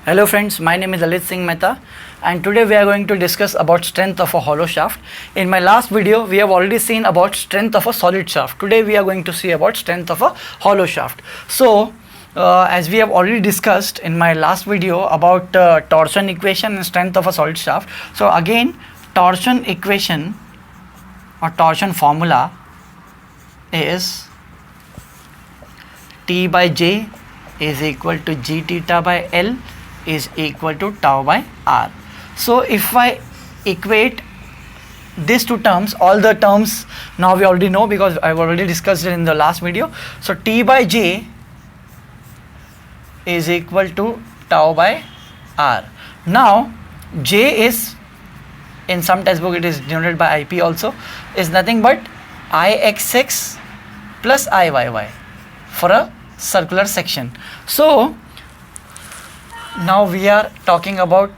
Hello friends, my name is Lalit Singh Mehta and today we are going to discuss about strength of a hollow shaft. In my last video we have already seen about strength of a solid shaft. Today we are going to see about strength of a hollow shaft. So as we have already discussed in my last video about torsion equation and strength of a solid shaft. So again, torsion equation or torsion formula is T by J is equal to G theta by L is equal to tau by R. So if I equate these two terms, all the terms now we already know because I've already discussed it in the last video. So T by J is equal to tau by R. Now J is, in some textbook it is denoted by IP also, is nothing but Ixx plus Iyy for a circular section. So now we are talking about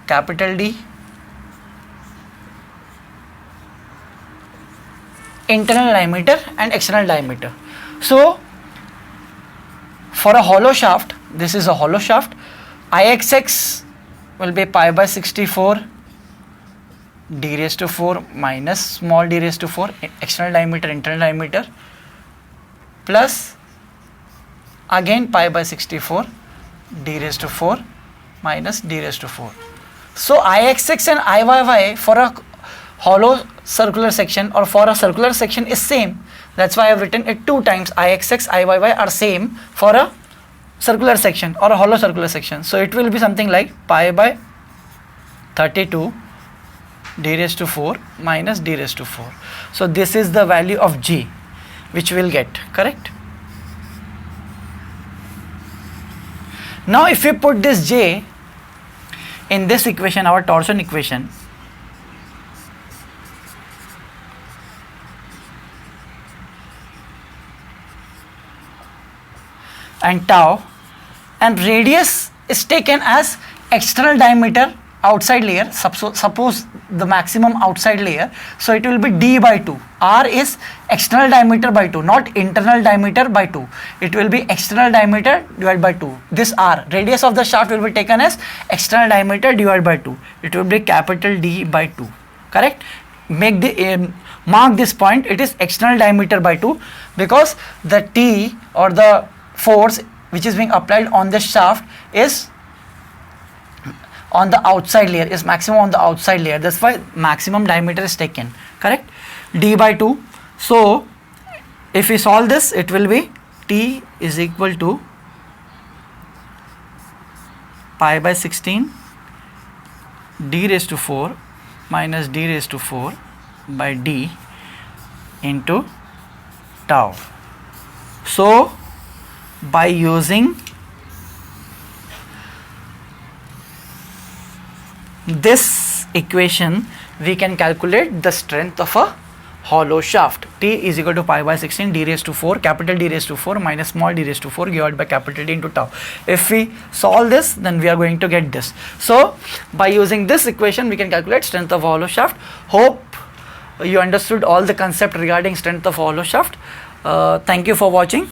capital D, internal diameter and external diameter. So for a hollow shaft, this is a hollow shaft, Ixx will be pi by 64 d raised to 4 minus small d raised to 4 external diameter, internal diameter, plus again pi by 64 d raised to 4 minus d raised to 4. So Ixx and Iyy for a hollow circular section or for a circular section is same. That's why I have written it two times. Ixx, Iyy are same for a circular section or a hollow circular section. So it will be something like pi by 32 d raised to 4 minus d raised to 4. So this is the value of G which we will get, correct? Now if we put this J in this equation, our torsion equation, and tau, and radius is taken as external diameter outside layer, suppose the maximum outside layer, so it will be d by 2. R is external diameter by 2, not internal diameter by 2. It will be external diameter divided by 2. This R, radius of the shaft, will be taken as external diameter divided by 2. It will be capital D by 2, correct? Make the mark this point, it is external diameter by 2 because the T or the force which is being applied on the shaft is on the outside layer, is maximum on the outside layer. That's why maximum diameter is taken, correct? D by 2. So if we solve this, it will be T is equal to pi by 16 d raised to 4 minus d raised to 4 by d into tau. So by using this equation we can calculate the strength of a hollow shaft. T is equal to pi by 16 d raised to 4, capital D raised to 4 minus small d raised to 4 divided by capital D into tau. If we solve this, then we are going to get this. So by using this equation we can calculate strength of a hollow shaft. Hope you understood all the concept regarding strength of a hollow shaft. Thank you for watching.